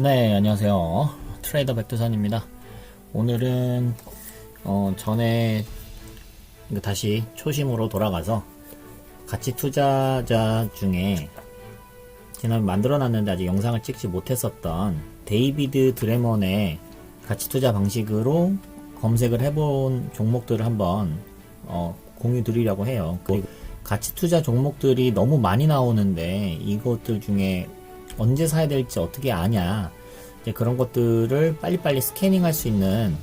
네, 안녕하세요. 트레이더 백두산입니다. 오늘은 전에 다시 초심으로 돌아가서 가치 투자자 중에 지난번에 만들어놨는데 아직 영상을 찍지 못했었던 데이비드 드레먼의 가치 투자 방식으로 검색을 해본 종목들을 한번 공유 드리려고 해요. 그리고 가치 투자 종목들이 너무 많이 나오는데 이것들 중에 언제 사야 될지 어떻게 아냐, 이제 그런 것들을 빨리빨리 스캐닝할 수 있는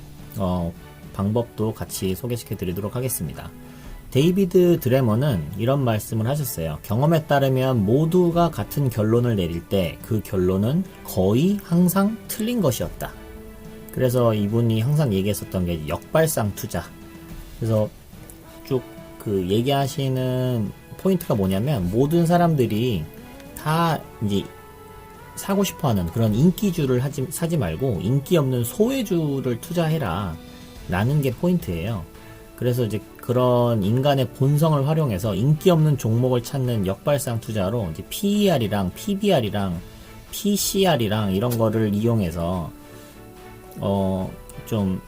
방법도 같이 소개시켜 드리도록 하겠습니다. 데이비드 드레먼은 이런 말씀을 하셨어요. 경험에 따르면 모두가 같은 결론을 내릴 때 그 결론은 거의 항상 틀린 것이었다. 그래서 이분이 항상 얘기했었던 게 역발상 투자. 그래서 쭉 그 얘기하시는 포인트가 뭐냐면, 모든 사람들이 다 이제 사고 싶어하는 그런 인기주를 사지 말고 인기 없는 소외주를 투자해라 라는 게 포인트예요. 그래서 이제 그런 인간의 본성을 활용해서 인기 없는 종목을 찾는 역발상 투자로 이제 PER이랑 PBR이랑 PCR이랑 이런 거를 이용해서 좀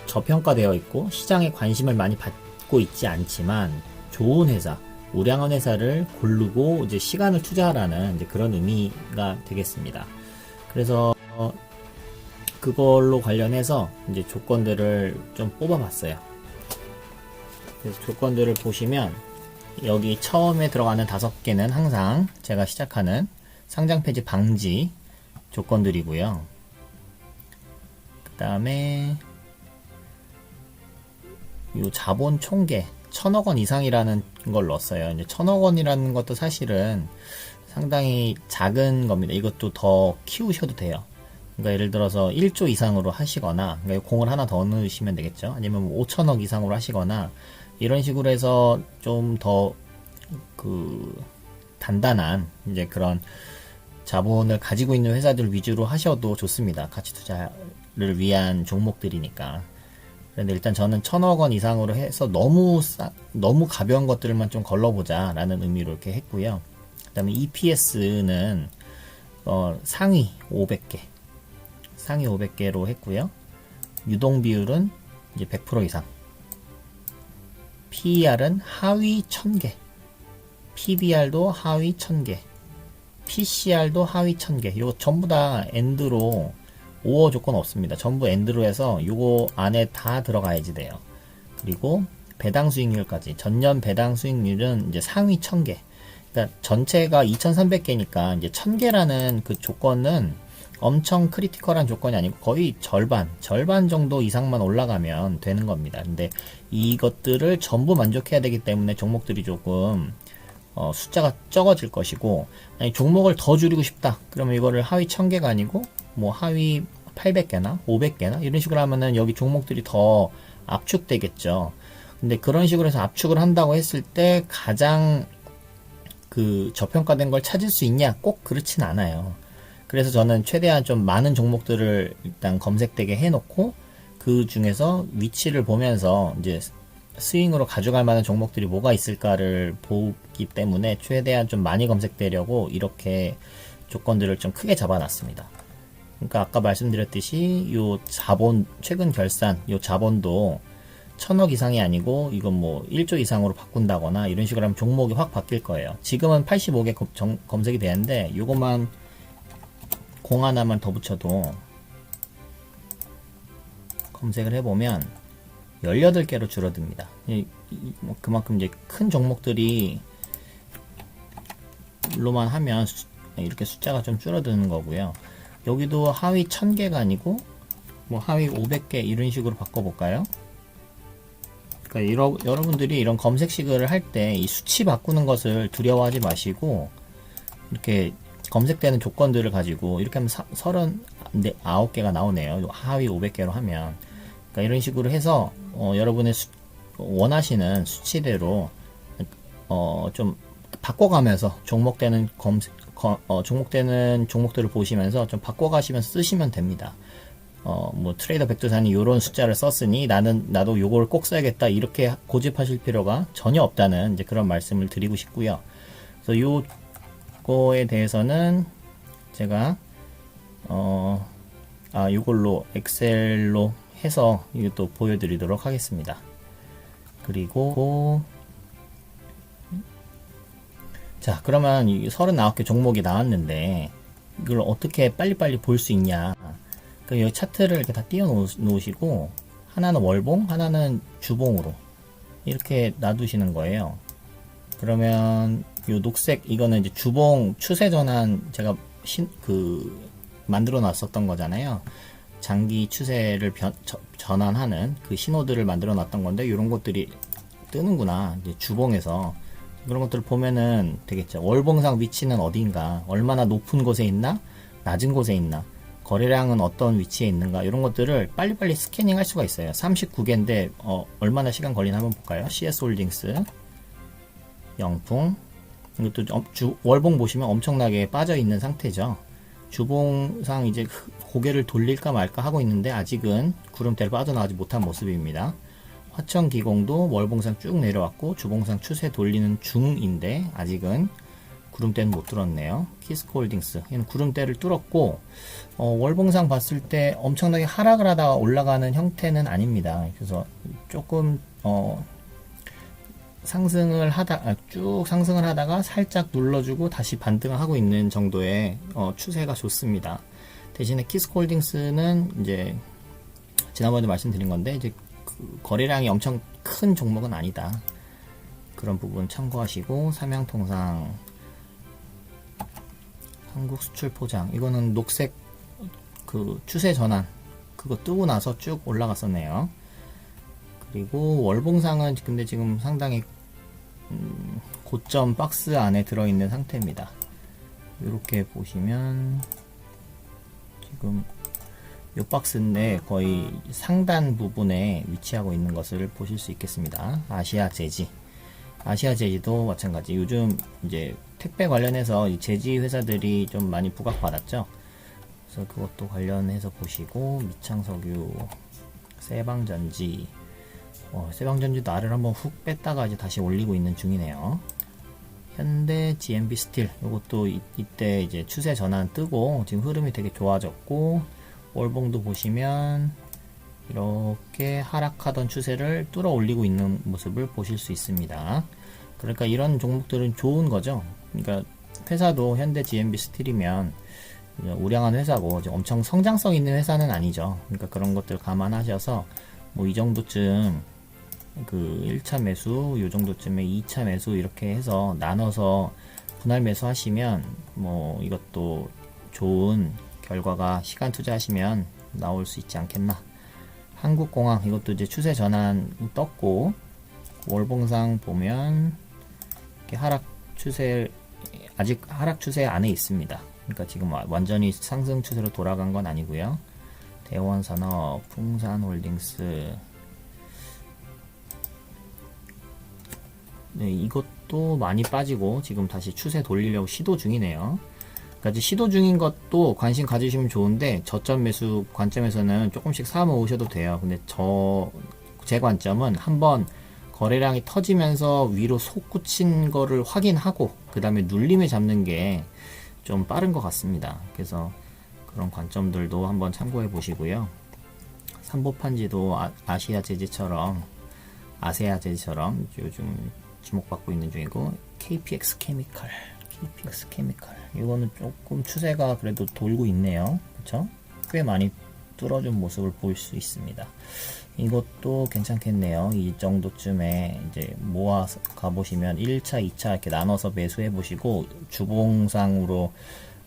저평가되어 있고 시장에 관심을 많이 받고 있지 않지만 좋은 회사, 우량한 회사를 고르고 이제 시간을 투자하라는 이제 그런 의미가 되겠습니다. 그래서 그걸로 관련해서 이제 조건들을 좀 뽑아봤어요. 그래서 조건들을 보시면 여기 처음에 들어가는 5개는 항상 제가 시작하는 상장 폐지 방지 조건들이고요. 그 다음에 요 자본 총계 1000억원 이상이라는 걸 넣었어요. 이제 1000억원이라는 것도 사실은 상당히 작은 겁니다. 이것도 더 키우셔도 돼요. 그러니까 예를 들어서 1조 이상으로 하시거나, 그러니까 공을 하나 더 넣으시면 되겠죠. 아니면 5천억 이상으로 하시거나, 이런 식으로 해서 좀 더 단단한 이제 그런 자본을 가지고 있는 회사들 위주로 하셔도 좋습니다. 가치 투자를 위한 종목들이니까. 그런데 일단 저는 1000억원 이상으로 해서 너무 가벼운 것들만 좀 걸러보자 라는 의미로 이렇게 했고요. 그 다음에 EPS는 상위 500개로 했고요. 유동 비율은 이제 100% 이상. PER은 하위 1000개. PBR도 하위 1000개. PCR도 하위 1000개. 이거 전부 다 엔드로, 오어 조건 없습니다. 전부 엔드로 해서 요거 안에 다 들어가야지 돼요. 그리고 배당 수익률까지. 전년 배당 수익률은 이제 상위 1000개. 그러니까 전체가 2300개니까 이제 1000개라는 그 조건은 엄청 크리티컬한 조건이 아니고 거의 절반 정도 이상만 올라가면 되는 겁니다. 근데 이것들을 전부 만족해야 되기 때문에 종목들이 조금 숫자가 적어질 것이고, 아니 종목을 더 줄이고 싶다 그러면 이거를 하위 1000개가 아니고 뭐 하위 800개나 500개나 이런 식으로 하면은 여기 종목들이 더 압축되겠죠. 근데 그런 식으로 해서 압축을 한다고 했을 때 가장 저평가된 걸 찾을 수 있냐? 꼭 그렇진 않아요. 그래서 저는 최대한 좀 많은 종목들을 일단 검색되게 해놓고 그 중에서 위치를 보면서 이제 스윙으로 가져갈 만한 종목들이 뭐가 있을까를 보기 때문에 최대한 좀 많이 검색되려고 이렇게 조건들을 좀 크게 잡아놨습니다. 그러니까 아까 말씀드렸듯이 요 자본, 최근 결산 요 자본도 1000억 이상이 아니고 이건 뭐 1조 이상으로 바꾼다거나 이런 식으로 하면 종목이 확 바뀔 거예요. 지금은 85개 검색이 되는데 요것만 공 하나만 더 붙여도 검색을 해보면 18개로 줄어듭니다. 그만큼 이제 큰 종목들이 로만 하면 이렇게 숫자가 좀 줄어드는 거고요. 여기도 하위 1000개가 아니고 뭐 하위 500개 이런 식으로 바꿔볼까요? 그러니까 여러분들이 이런 검색식을 할 때 이 수치 바꾸는 것을 두려워하지 마시고 이렇게 검색되는 조건들을 가지고 이렇게 하면 39개가 나오네요. 하위 500개로 하면. 그러니까 이런 식으로 해서 여러분의 원하시는 수치대로 좀 바꿔가면서 종목되는 종목들을 보시면서 좀 바꿔가시면서 쓰시면 됩니다. 뭐 트레이더 백두산이 요런 숫자를 썼으니 나도 요걸 꼭 써야겠다 이렇게 고집하실 필요가 전혀 없다는 이제 그런 말씀을 드리고 싶고요. 그래서 요거에 대해서는 제가 이걸로 엑셀로 해서 이것도 보여드리도록 하겠습니다. 그리고 자, 그러면 이 39개 종목이 나왔는데 이걸 어떻게 빨리빨리 볼 수 있냐. 그 여기 차트를 이렇게 다 띄워 놓으시고 하나는 월봉, 하나는 주봉으로 이렇게 놔두시는 거예요. 그러면 요 녹색 이거는 이제 주봉 추세 전환 제가 만들어 놨었던 거잖아요. 장기 추세를 전환하는 그 신호들을 만들어 놨던 건데 이런 것들이 뜨는구나. 이제 주봉에서 그런 것들을 보면은 되겠죠. 월봉상 위치는 어디인가, 얼마나 높은 곳에 있나, 낮은 곳에 있나, 거래량은 어떤 위치에 있는가, 이런 것들을 빨리빨리 스캐닝 할 수가 있어요. 39개인데 얼마나 시간 걸리나 한번 볼까요? CS홀딩스 영풍, 이것도 월봉 보시면 엄청나게 빠져 있는 상태죠. 주봉상 이제 고개를 돌릴까 말까 하고 있는데 아직은 구름대를 빠져나가지 못한 모습입니다. 화천기공도 월봉상 쭉 내려왔고 주봉상 추세 돌리는 중인데 아직은 구름대는 못 뚫었네요. 키스코홀딩스 얘는 구름대를 뚫었고 월봉상 봤을 때 엄청나게 하락을 하다가 올라가는 형태는 아닙니다. 그래서 조금 쭉 상승을 하다가 살짝 눌러주고 다시 반등을 하고 있는 정도의 추세가 좋습니다. 대신에 키스코홀딩스는 이제 지난번에도 말씀드린 건데 이제 거래량이 엄청 큰 종목은 아니다. 그런 부분 참고하시고, 삼양통상 한국수출포장 이거는 녹색 그 추세 전환 그거 뜨고 나서 쭉 올라갔었네요. 그리고 월봉상은 근데 지금 상당히 고점 박스 안에 들어있는 상태입니다. 이렇게 보시면 지금 이 박스인데 거의 상단 부분에 위치하고 있는 것을 보실 수 있겠습니다. 아시아제지도 마찬가지. 요즘 이제 택배 관련해서 이 제지 회사들이 좀 많이 부각받았죠. 그래서 그것도 관련해서 보시고, 미창석유, 세방전지, 세방전지도 알을 한번 훅 뺐다가 이제 다시 올리고 있는 중이네요. 현대 GMB 스틸, 이것도 이때 이제 추세 전환 뜨고 지금 흐름이 되게 좋아졌고, 월봉도 보시면 이렇게 하락하던 추세를 뚫어 올리고 있는 모습을 보실 수 있습니다. 그러니까 이런 종목들은 좋은 거죠. 그러니까 회사도 현대 GMB 스틸이면 우량한 회사고 엄청 성장성 있는 회사는 아니죠. 그러니까 그런 것들 감안하셔서 뭐 이 정도쯤 그 1차 매수, 요 정도쯤에 2차 매수 이렇게 해서 나눠서 분할 매수 하시면 뭐 이것도 좋은 결과가 시간 투자하시면 나올 수 있지 않겠나. 한국공항 이것도 이제 추세 전환 떴고 월봉상 보면 이렇게 하락 추세, 아직 하락 추세 안에 있습니다. 그러니까 지금 완전히 상승 추세로 돌아간 건 아니고요. 대원산업, 풍산홀딩스, 네, 이것도 많이 빠지고 지금 다시 추세 돌리려고 시도 중이네요. 그러니까 시도 중인 것도 관심 가지시면 좋은데 저점 매수 관점에서는 조금씩 사모 오셔도 돼요. 근데 제 관점은 한번 거래량이 터지면서 위로 솟구친 거를 확인하고 그 다음에 눌림을 잡는 게 좀 빠른 것 같습니다. 그래서 그런 관점들도 한번 참고해 보시고요. 삼보판지도 아세아제지처럼 요즘 주목받고 있는 중이고, KPX 케미칼 이거는 조금 추세가 그래도 돌고 있네요. 그쵸? 꽤 많이 뚫어준 모습을 볼 수 있습니다. 이것도 괜찮겠네요. 이 정도쯤에 이제 모아 가보시면 1차, 2차 이렇게 나눠서 매수해 보시고, 주봉상으로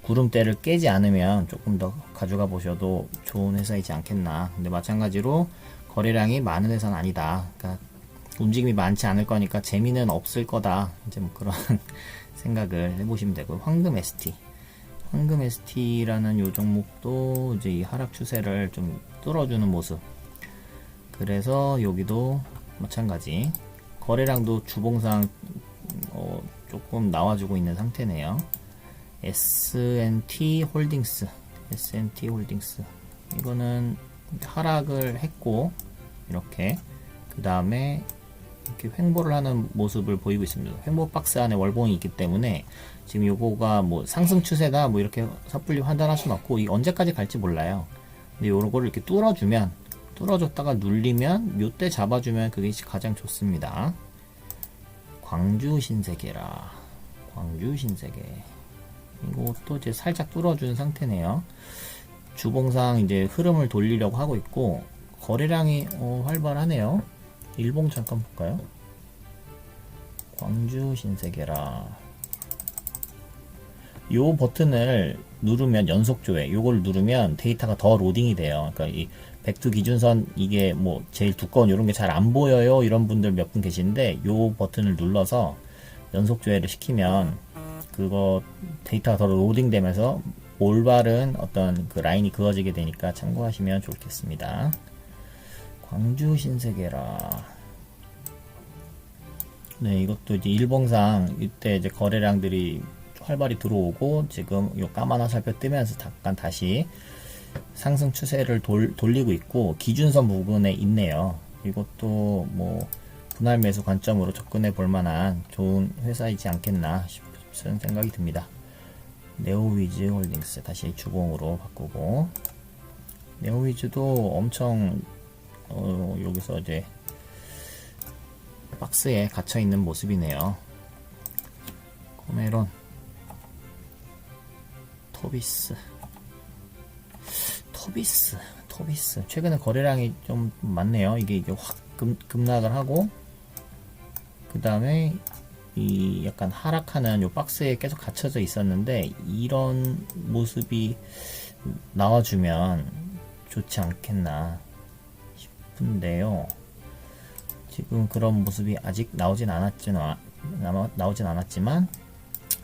구름대를 깨지 않으면 조금 더 가져가 보셔도 좋은 회사이지 않겠나. 근데 마찬가지로 거래량이 많은 회사는 아니다. 그러니까 움직임이 많지 않을 거니까 재미는 없을 거다. 이제 뭐 그런 생각을 해보시면 되고요. 황금 ST라는 요 종목도 이제 이 하락 추세를 좀 뚫어주는 모습. 그래서 여기도 마찬가지 거래량도 주봉상 조금 나와주고 있는 상태네요. S&T 홀딩스 이거는 하락을 했고 이렇게 그 다음에 이렇게 횡보를 하는 모습을 보이고 있습니다. 횡보 박스 안에 월봉이 있기 때문에 지금 요거가 뭐 상승 추세다 뭐 이렇게 섣불리 판단할 수는 없고, 이 언제까지 갈지 몰라요. 근데 요거를 이렇게 뚫어줬다가 눌리면 요때 잡아주면 그게 가장 좋습니다. 광주 신세계라. 광주 신세계. 이것도 이제 살짝 뚫어준 상태네요. 주봉상 이제 흐름을 돌리려고 하고 있고, 거래량이 활발하네요. 일봉 잠깐 볼까요? 광주 신세계라. 요 버튼을 누르면 연속 조회, 요걸 누르면 데이터가 더 로딩이 돼요. 그러니까 이 백두 기준선, 이게 뭐 제일 두꺼운 요런 게 잘 안 보여요, 이런 분들 몇 분 계신데, 요 버튼을 눌러서 연속 조회를 시키면 그거 데이터가 더 로딩 되면서 올바른 어떤 그 라인이 그어지게 되니까 참고하시면 좋겠습니다. 광주 신세계라. 네, 이것도 이제 일봉상 이때 이제 거래량들이 활발히 들어오고, 지금 요 까만 화살표 뜨면서 잠깐 다시 상승 추세를 돌리고 있고, 기준선 부분에 있네요. 이것도 뭐 분할 매수 관점으로 접근해 볼 만한 좋은 회사이지 않겠나 싶은 생각이 듭니다. 네오위즈 홀딩스 다시 주봉으로 바꾸고, 네오위즈도 엄청 여기서 이제 박스에 갇혀 있는 모습이네요. 코메론, 토비스 최근에 거래량이 좀 많네요. 이게 확 급락을 하고, 그 다음에 이 약간 하락하는 요 박스에 계속 갇혀져 있었는데, 이런 모습이 나와주면 좋지 않겠나 싶은데요. 지금 그런 모습이 아직 나오진 않았지만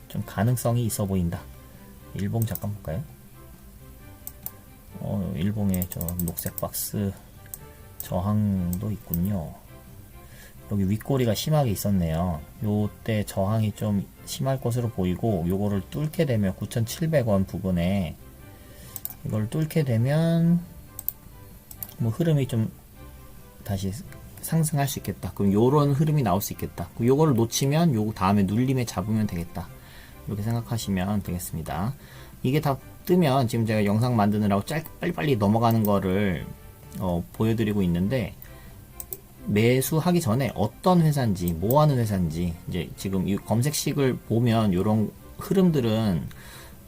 좀 가능성이 있어 보인다. 일봉 잠깐 볼까요? 일봉에 저 녹색 박스 저항도 있군요. 여기 윗꼬리가 심하게 있었네요. 요때 저항이 좀 심할 것으로 보이고, 요거를 뚫게 되면 9,700원 부근에 이걸 뚫게 되면 뭐 흐름이 좀 다시 상승할 수 있겠다. 그럼 요런 흐름이 나올 수 있겠다. 요거를 놓치면 요 다음에 눌림에 잡으면 되겠다. 이렇게 생각하시면 되겠습니다. 이게 다 뜨면 지금 제가 영상 만드느라고 빨리빨리 넘어가는 거를 보여드리고 있는데, 매수하기 전에 어떤 회사인지, 뭐 하는 회사인지, 이제 지금 이 검색식을 보면 요런 흐름들은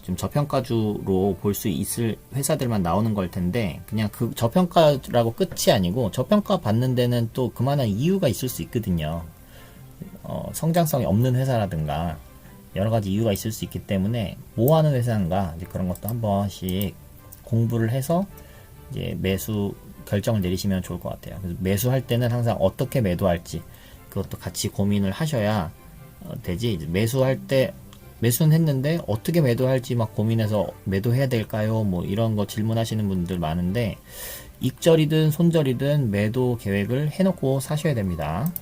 좀 저평가주로 볼 수 있을 회사들만 나오는 걸 텐데, 그냥 그 저평가라고 끝이 아니고, 저평가 받는 데는 또 그만한 이유가 있을 수 있거든요. 성장성이 없는 회사라든가 여러 가지 이유가 있을 수 있기 때문에, 뭐 하는 회사인가, 이제 그런 것도 한 번씩 공부를 해서 이제 매수 결정을 내리시면 좋을 것 같아요. 그래서 매수할 때는 항상 어떻게 매도할지 그것도 같이 고민을 하셔야 되지. 이제 매수할 때 매수는 했는데 어떻게 매도할지 막 고민해서 매도해야 될까요? 뭐 이런 거 질문하시는 분들 많은데, 익절이든 손절이든 매도 계획을 해놓고 사셔야 됩니다.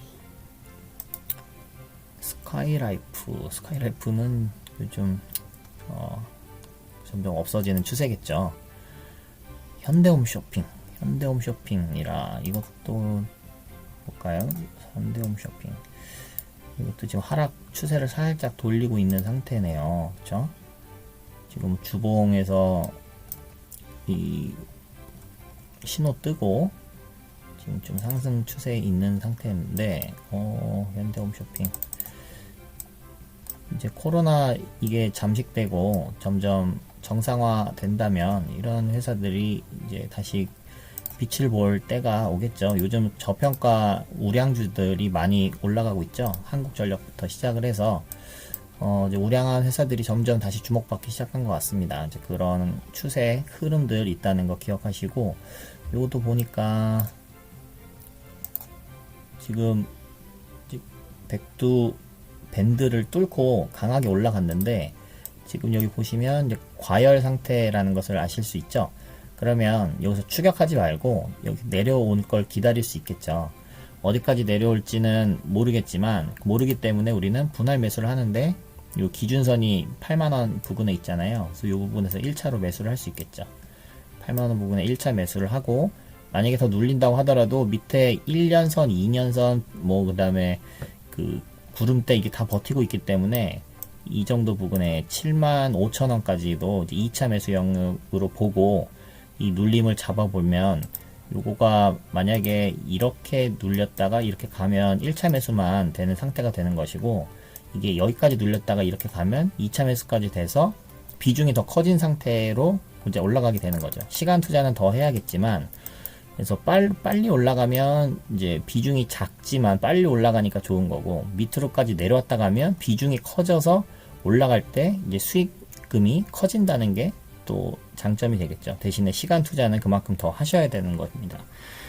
스카이라이프는 요즘 점점 없어지는 추세겠죠. 현대홈쇼핑이라 이것도 볼까요? 현대홈쇼핑 이것도 지금 하락 추세를 살짝 돌리고 있는 상태네요. 그쵸? 지금 주봉에서 이 신호 뜨고 지금 좀 상승 추세에 있는 상태인데, 현대홈쇼핑 이제 코로나 이게 잠식되고 점점 정상화 된다면 이런 회사들이 이제 다시 빛을 볼 때가 오겠죠. 요즘 저평가 우량주들이 많이 올라가고 있죠. 한국전력부터 시작을 해서 이제 우량한 회사들이 점점 다시 주목받기 시작한 것 같습니다. 이제 그런 추세 흐름들 있다는 거 기억하시고, 요것도 보니까 지금 백두 밴드를 뚫고 강하게 올라갔는데, 지금 여기 보시면 이제 과열 상태라는 것을 아실 수 있죠. 그러면 여기서 추격하지 말고 여기 내려올 걸 기다릴 수 있겠죠. 어디까지 내려올지는 모르기 때문에 우리는 분할 매수를 하는데, 이 기준선이 8만원 부근에 있잖아요. 그래서 이 부분에서 1차로 매수를 할 수 있겠죠. 8만원 부분에 1차 매수를 하고, 만약에 더 눌린다고 하더라도 밑에 1년선, 2년선, 뭐 그 다음에 그 구름대 이게 다 버티고 있기 때문에 이 정도 부분에 75,000원까지도 2차 매수 영역으로 보고 이 눌림을 잡아보면 요거가 만약에 이렇게 눌렸다가 이렇게 가면 1차 매수만 되는 상태가 되는 것이고, 이게 여기까지 눌렸다가 이렇게 가면 2차 매수까지 돼서 비중이 더 커진 상태로 이제 올라가게 되는 거죠. 시간 투자는 더 해야겠지만, 그래서 빨리 올라가면 이제 비중이 작지만 빨리 올라가니까 좋은 거고, 밑으로까지 내려왔다 가면 비중이 커져서 올라갈 때 이제 수익금이 커진다는 게 또 장점이 되겠죠. 대신에 시간 투자는 그만큼 더 하셔야 되는 겁니다.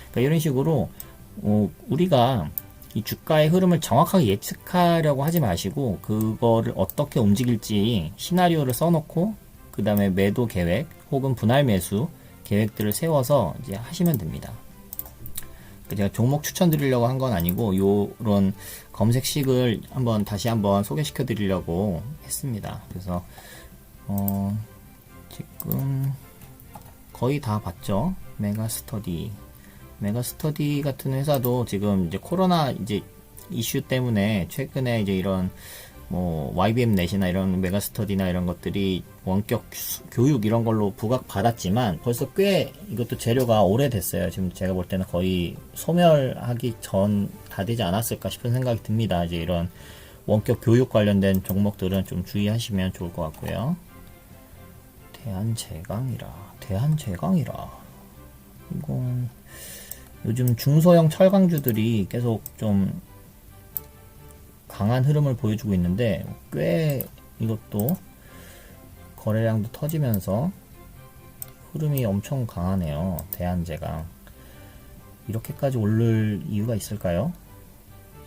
그러니까 이런 식으로 우리가 이 주가의 흐름을 정확하게 예측하려고 하지 마시고, 그거를 어떻게 움직일지 시나리오를 써놓고 그 다음에 매도 계획 혹은 분할 매수 계획들을 세워서 이제 하시면 됩니다. 제가 종목 추천드리려고 한 건 아니고 요런 검색식을 다시 한번 소개시켜 드리려고 했습니다. 그래서 지금 거의 다 봤죠. 메가스터디 같은 회사도 지금 이제 코로나 이제 이슈 때문에 최근에 이제 이런 뭐 YBM 넷이나 이런 메가스터디나 이런 것들이 원격 교육 이런 걸로 부각 받았지만 벌써 꽤 이것도 재료가 오래됐어요. 지금 제가 볼 때는 거의 소멸하기 전 다 되지 않았을까 싶은 생각이 듭니다. 이제 이런 원격 교육 관련된 종목들은 좀 주의하시면 좋을 것 같고요. 대한제강이라 이건 요즘 중소형 철강주들이 계속 좀 강한 흐름을 보여주고 있는데, 꽤 이것도 거래량도 터지면서 흐름이 엄청 강하네요. 대한제강 이렇게까지 오를 이유가 있을까요?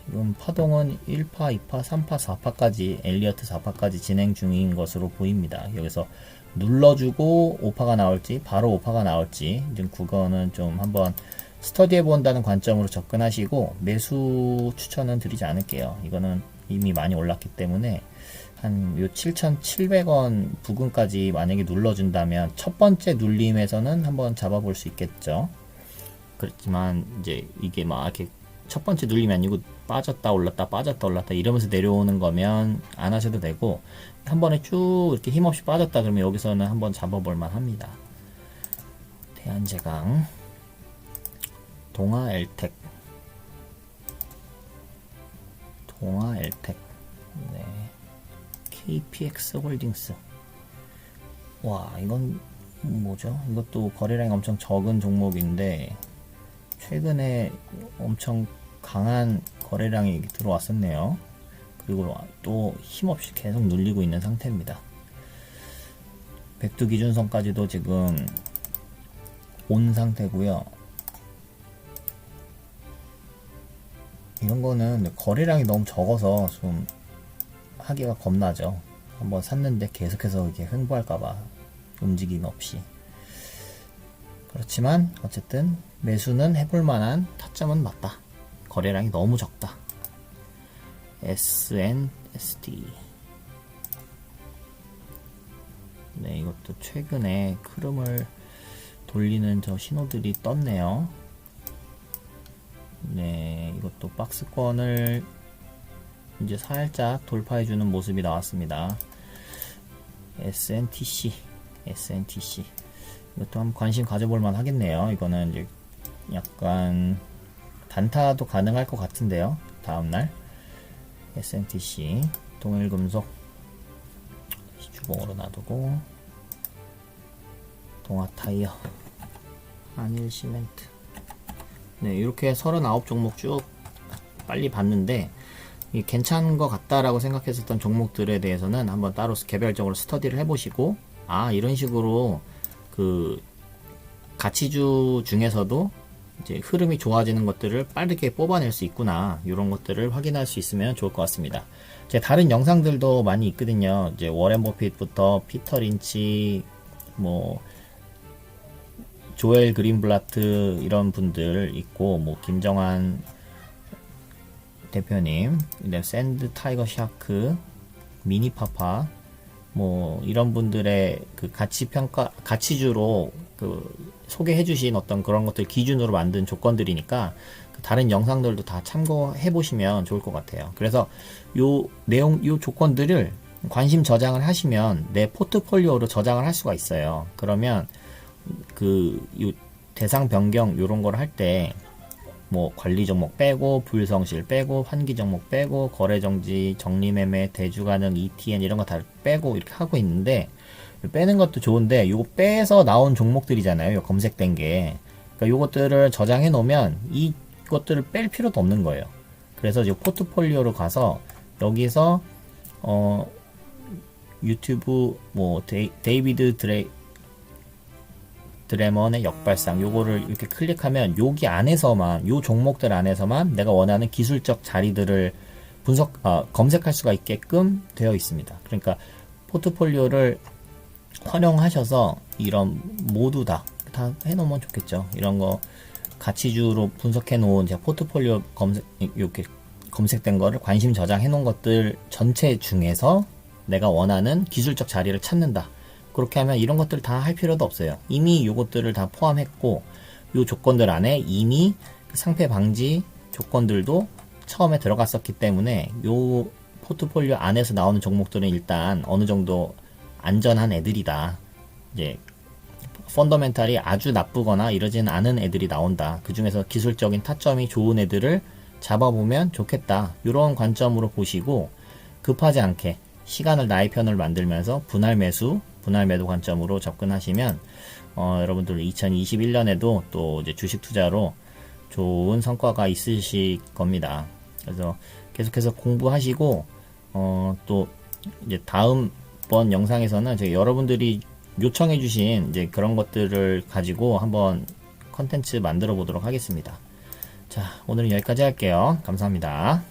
지금 파동은 1파, 2파, 3파, 4파까지 엘리어트 4파까지 진행 중인 것으로 보입니다. 여기서 눌러주고 5파가 나올지 바로 5파가 나올지 지금 그거는 좀 한번 스터디해 본다는 관점으로 접근하시고, 매수 추천은 드리지 않을게요. 이거는 이미 많이 올랐기 때문에 한 요 7,700원 부근까지 만약에 눌러준다면 첫 번째 눌림에서는 한번 잡아볼 수 있겠죠. 그렇지만 이제 이게 막 이렇게 첫 번째 눌림이 아니고 빠졌다 올랐다 빠졌다 올랐다 이러면서 내려오는 거면 안 하셔도 되고, 한 번에 쭉 이렇게 힘없이 빠졌다 그러면 여기서는 한번 잡아볼 만 합니다. 대한제강, 동아엘텍, 네. KPX 홀딩스. 와, 이건 뭐죠? 이것도 거래량이 엄청 적은 종목인데 최근에 엄청 강한 거래량이 들어왔었네요. 그리고 또 힘없이 계속 눌리고 있는 상태입니다. 백두 기준선까지도 지금 온 상태고요. 이런 거는 거래량이 너무 적어서 좀 하기가 겁나죠. 한번 샀는데 계속해서 이렇게 횡보할까봐 움직임 없이. 그렇지만 어쨌든 매수는 해볼 만한 타점은 맞다. 거래량이 너무 적다. SNSD. 네, 이것도 최근에 흐름을 돌리는 저 신호들이 떴네요. 네, 이것도 박스권을 이제 살짝 돌파해주는 모습이 나왔습니다. SNTC. 이것도 한번 관심 가져볼만 하겠네요. 이거는 이제 약간 단타도 가능할 것 같은데요. 다음날 SNTC, 동일금속 주봉으로 놔두고, 동아타이어, 한일시멘트. 네, 이렇게 39종목 쭉 빨리 봤는데 괜찮은 것 같다라고 생각했었던 종목들에 대해서는 한번 따로 개별적으로 스터디를 해보시고, 아, 이런 식으로 그 가치주 중에서도 이제 흐름이 좋아지는 것들을 빠르게 뽑아낼 수 있구나, 이런 것들을 확인할 수 있으면 좋을 것 같습니다. 제 다른 영상들도 많이 있거든요. 이제 워렌 버핏부터 피터 린치, 뭐 조엘 그린블라트 이런 분들 있고, 뭐 김정한 대표님, 샌드 타이거 샤크, 미니파파, 뭐 이런 분들의 그 가치주로 그 소개해 주신 어떤 그런 것들 기준으로 만든 조건들이니까 그 다른 영상들도 다 참고해 보시면 좋을 것 같아요. 그래서 요 조건들을 관심 저장을 하시면 내 포트폴리오로 저장을 할 수가 있어요. 그러면 요 대상 변경 요런 걸 할 때 뭐 관리 종목 빼고, 불성실 빼고, 환기 종목 빼고, 거래 정지, 정리 매매, 대주 가능, ETN 이런 거 다 빼고 이렇게 하고 있는데, 빼는 것도 좋은데 요거 빼서 나온 종목들이잖아요. 요 검색된 게. 그러니까 요것들을 저장해 놓으면 이것들을 뺄 필요도 없는 거예요. 그래서 이 포트폴리오로 가서 여기서 유튜브 뭐 데이비드 드레먼의 역발상 요거를 이렇게 클릭하면 여기 안에서만 요 종목들 안에서만 내가 원하는 기술적 자리들을 검색할 수가 있게끔 되어 있습니다. 그러니까 포트폴리오를 활용하셔서 이런 모두 다 해놓으면 좋겠죠. 이런 거 가치주로 분석해 놓은 제 포트폴리오 이렇게 검색된 거를 관심 저장해 놓은 것들 전체 중에서 내가 원하는 기술적 자리를 찾는다. 그렇게 하면 이런 것들 다 할 필요도 없어요. 이미 요것들을 다 포함했고 요 조건들 안에 이미 상패 방지 조건들도 처음에 들어갔었기 때문에 요 포트폴리오 안에서 나오는 종목들은 일단 어느 정도 안전한 애들이다. 이제 펀더멘탈이 아주 나쁘거나 이러지는 않은 애들이 나온다. 그 중에서 기술적인 타점이 좋은 애들을 잡아보면 좋겠다. 이런 관점으로 보시고 급하지 않게 시간을 나의 편을 만들면서 분할 매수, 분할 매도 관점으로 접근하시면 여러분들 2021년에도 또 이제 주식 투자로 좋은 성과가 있으실 겁니다. 그래서 계속해서 공부하시고 또 이제 다음번 영상에서는 제가 여러분들이 요청해주신 이제 그런 것들을 가지고 한번 컨텐츠 만들어 보도록 하겠습니다. 자, 오늘은 여기까지 할게요. 감사합니다.